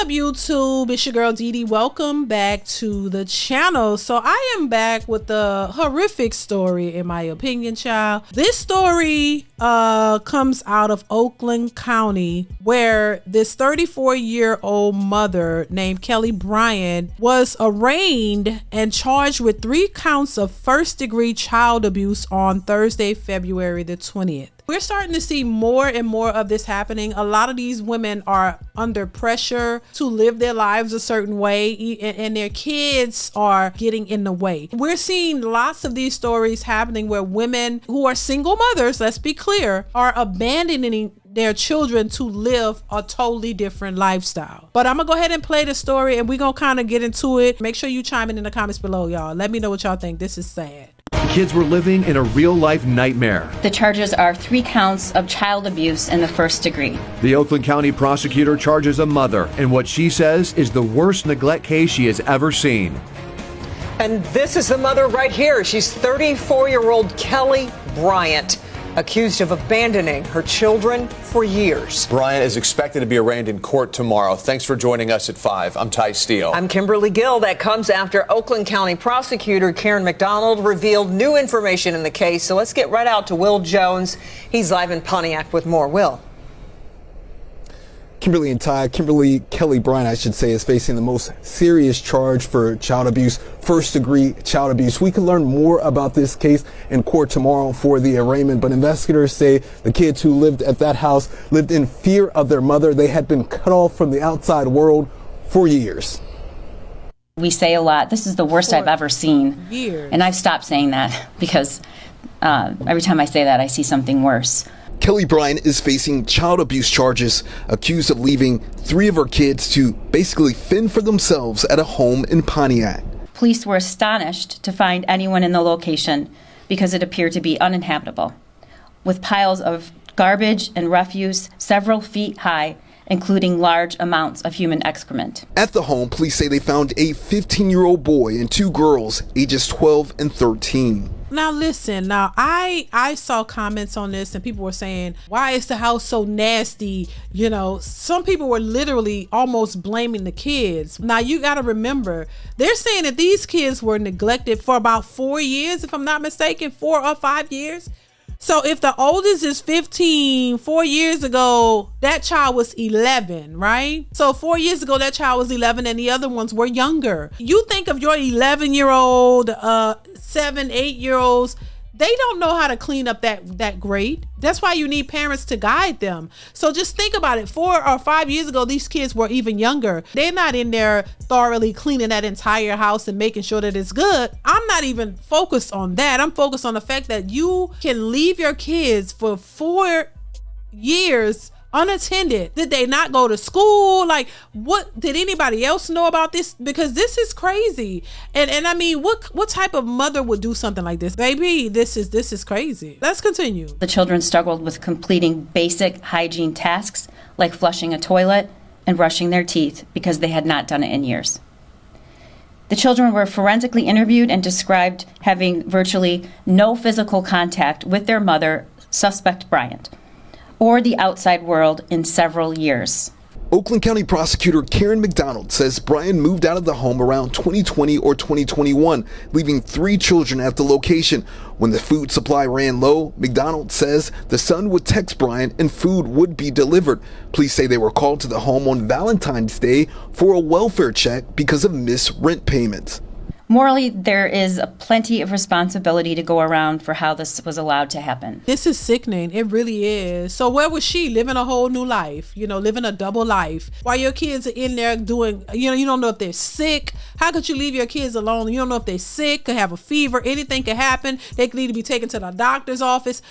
up, YouTube? It's your girl DeeDee. Welcome back to the channel. So I am back with the horrific story, in my opinion, child. This story comes out of Oakland County, where this 34-year-old mother named Kelly Bryant was arraigned and charged with 3 counts of first-degree child abuse on Thursday, February the 20th. We're starting to see more and more of this happening. A lot of these women are under pressure to live their lives a certain way, and their kids are getting in the way. We're seeing lots of these stories happening where women who are single mothers, let's be clear, are abandoning their children to live a totally different lifestyle. But I'm gonna go ahead and play the story, and we're gonna kind of get into it. Make sure you chime in the comments below, y'all. Let me know what y'all think. This is sad. Kids were living in a real-life nightmare. The charges are 3 counts of child abuse in the first degree. The Oakland County prosecutor charges a mother in what she says is the worst neglect case she has ever seen. And this is the mother right here. She's 34-year-old Kelly Bryant, accused of abandoning her children for years. Bryant is expected to be arraigned in court tomorrow. Thanks for joining us at 5. I'm Ty Steele. I'm Kimberly Gill. That comes after Oakland County Prosecutor Karen McDonald revealed new information in the case. So let's get right out to Will Jones. He's live in Pontiac with more. Will. Kimberly and Ty, Kelly Bryant, I should say, is facing the most serious charge for child abuse, first-degree child abuse. We can learn more about this case in court tomorrow for the arraignment, but investigators say the kids who lived at that house lived in fear of their mother. They had been cut off from the outside world for years. We say a lot, this is the worst I've ever seen. And I've stopped saying that because every time I say that, I see something worse. Kelly Bryant is facing child abuse charges, accused of leaving 3 of her kids to basically fend for themselves at a home in Pontiac. Police were astonished to find anyone in the location because it appeared to be uninhabitable, with piles of garbage and refuse several feet high, including large amounts of human excrement. At the home, police say they found a 15-year-old boy and 2 girls, ages 12 and 13. Now listen, I saw comments on this and people were saying, why is the house so nasty? You know, some people were literally almost blaming the kids. Now you got to remember, they're saying that these kids were neglected for about 4 years, if I'm not mistaken, 4 or 5 years. So if the oldest is 15, 4 years ago, that child was 11, right? So 4 years ago, that child was 11 and the other ones were younger. You think of your 11-year-old, 7, 8-year-olds, they don't know how to clean up that grate. That's why you need parents to guide them. So just think about it. 4 or 5 years ago, these kids were even younger. They're not in there thoroughly cleaning that entire house and making sure that it's good. I'm not even focused on that. I'm focused on the fact that you can leave your kids for 4 years unattended. Did they not go to school? Like, what did anybody else know about this? Because this is crazy. And I mean, what type of mother would do something like this? Baby, this is crazy. Let's continue. The children struggled with completing basic hygiene tasks like flushing a toilet and brushing their teeth because they had not done it in years. The children were forensically interviewed and described having virtually no physical contact with their mother, suspect Bryant, or the outside world in several years. Oakland County Prosecutor Karen McDonald says Bryant moved out of the home around 2020 or 2021, leaving 3 children at the location. When the food supply ran low, McDonald says the son would text Bryant and food would be delivered. Police say they were called to the home on Valentine's Day for a welfare check because of missed rent payments. Morally, there is plenty of responsibility to go around for how this was allowed to happen. This is sickening. It really is. So where was she? Living a whole new life, you know, living a double life. While your kids are in there doing, you know, you don't know if they're sick. How could you leave your kids alone? You don't know if they're sick, could have a fever, anything could happen. They could need to be taken to the doctor's office.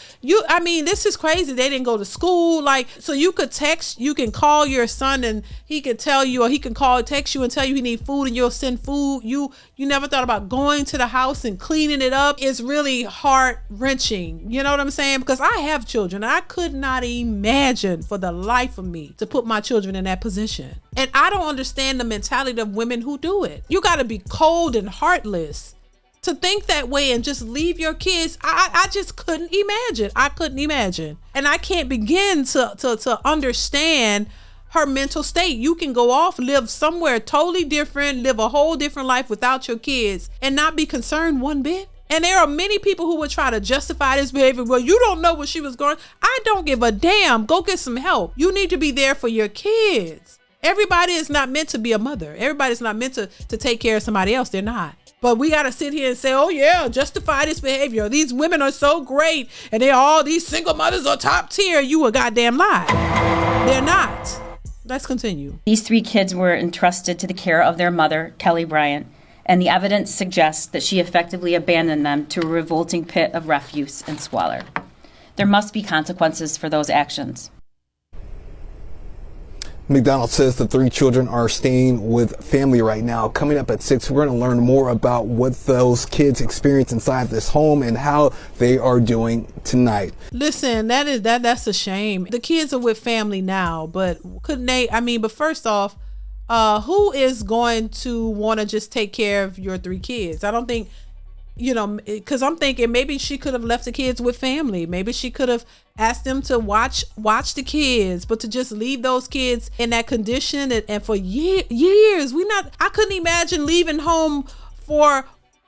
I mean, this is crazy. They didn't go to school. Like, so you could text, you can call your son and he could tell you, or he can text you and tell you he need food and you'll send food. You never thought about going to the house and cleaning it up. It's really heart-wrenching. You know what I'm saying? Because I have children. I could not imagine for the life of me to put my children in that position. And I don't understand the mentality of women who do it. You got to be cold and heartless to think that way and just leave your kids. I just couldn't imagine. I couldn't imagine. And I can't begin to understand her mental state. You can go off, live somewhere totally different, live a whole different life without your kids and not be concerned one bit. And there are many people who would try to justify this behavior. Well, you don't know what she was going. I don't give a damn. Go get some help. You need to be there for your kids. Everybody is not meant to be a mother. Everybody's not meant to take care of somebody else. They're not. But we got to sit here and say, oh yeah, justify this behavior. These women are so great. And these single mothers are top tier. You a goddamn lie. They're not. Let's continue. These 3 kids were entrusted to the care of their mother, Kelly Bryant, and the evidence suggests that she effectively abandoned them to a revolting pit of refuse and squalor. There must be consequences for those actions. McDonald says the 3 children are staying with family right now. Coming up at 6, we're going to learn more about what those kids experience inside this home and how they are doing tonight. Listen, that's a shame. The kids are with family now, but couldn't they? But first off, who is going to want to just take care of your 3 kids? I don't think, because I'm thinking maybe she could have left the kids with family. Maybe she could have asked them to watch the kids, but to just leave those kids in that condition and for years, I couldn't imagine leaving home for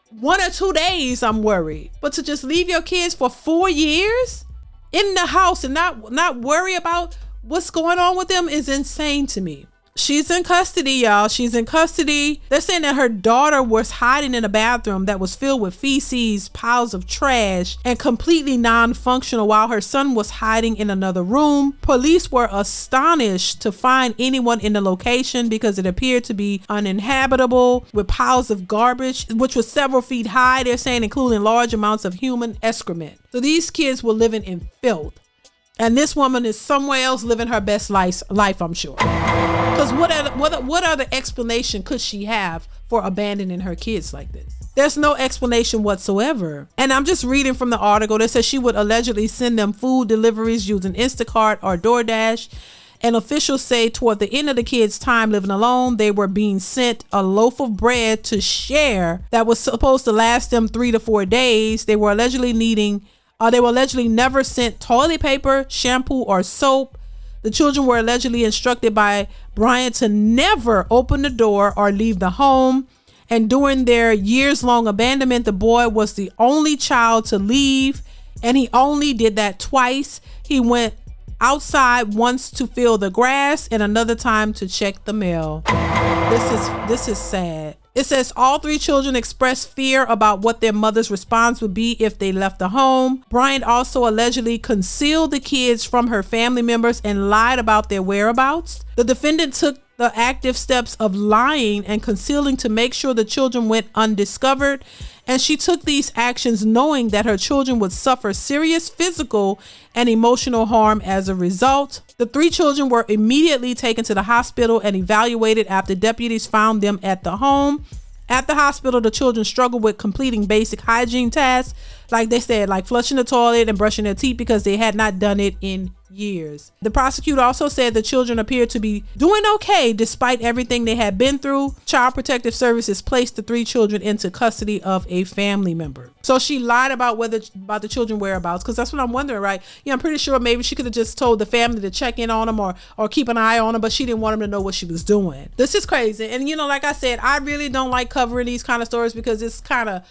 1 or 2 days. I'm worried, but to just leave your kids for 4 years in the house and not worry about what's going on with them is insane to me. She's in custody, y'all. She's in custody. They're saying that her daughter was hiding in a bathroom that was filled with feces, piles of trash, and completely non-functional while her son was hiding in another room. Police were astonished to find anyone in the location because it appeared to be uninhabitable with piles of garbage, which was several feet high, they're saying, including large amounts of human excrement. So these kids were living in filth. And this woman is somewhere else living her best life, I'm sure. Because what other explanation could she have for abandoning her kids like this? There's no explanation whatsoever. And I'm just reading from the article that says she would allegedly send them food deliveries using Instacart or DoorDash. And officials say toward the end of the kids' time living alone, they were being sent a loaf of bread to share that was supposed to last them 3 to 4 days. They were allegedly never sent toilet paper, shampoo, or soap. The children were allegedly instructed by Bryant to never open the door or leave the home. And during their years-long abandonment, the boy was the only child to leave, and he only did that twice. He went outside once to feel the grass and another time to check the mail. This is sad. It says all 3 children expressed fear about what their mother's response would be if they left the home. Bryant also allegedly concealed the kids from her family members and lied about their whereabouts. The defendant took the active steps of lying and concealing to make sure the children went undiscovered. And she took these actions knowing that her children would suffer serious physical and emotional harm as a result. The 3 children were immediately taken to the hospital and evaluated after deputies found them at the home. At the hospital, the children struggled with completing basic hygiene tasks, like they said, like flushing the toilet and brushing their teeth because they had not done it in years. The prosecutor also said the children appeared to be doing okay despite everything they had been through. Child Protective Services placed the 3 children into custody of a family member. So she lied about the children whereabouts, because that's what I'm wondering, right? I'm pretty sure maybe she could have just told the family to check in on them or keep an eye on them, but she didn't want them to know what she was doing. This is crazy. And like I said, I really don't like covering these kind of stories because it's kind of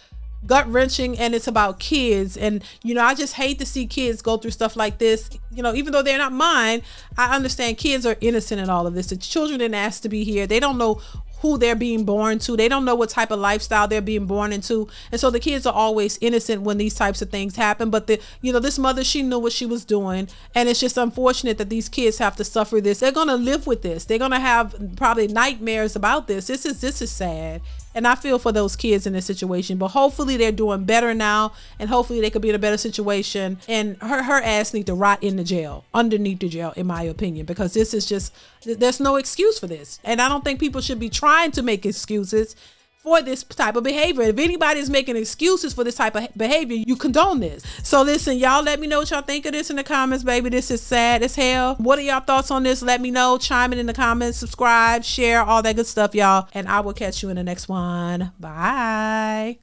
gut-wrenching and it's about kids, and I just hate to see kids go through stuff like this. Even though they're not mine, I understand kids are innocent in all of this. The children didn't ask to be here. They don't know who they're being born to. They don't know what type of lifestyle they're being born into, and so the kids are always innocent when these types of things happen. But this mother, she knew what she was doing, and it's just unfortunate that these kids have to suffer this. They're gonna live with this. They're gonna have probably nightmares about this. This is sad. And I feel for those kids in this situation, but hopefully they're doing better now, and hopefully they could be in a better situation. And her ass need to rot in the jail, underneath the jail, in my opinion, because this is just, there's no excuse for this. And I don't think people should be trying to make excuses for this type of behavior. If anybody's making excuses for this type of behavior, you condone this. So listen, y'all, let me know what y'all think of this in the comments, baby. This is sad as hell. What are y'all thoughts on this? Let me know. Chime in the comments, subscribe, share, all that good stuff, y'all. And I will catch you in the next one. Bye.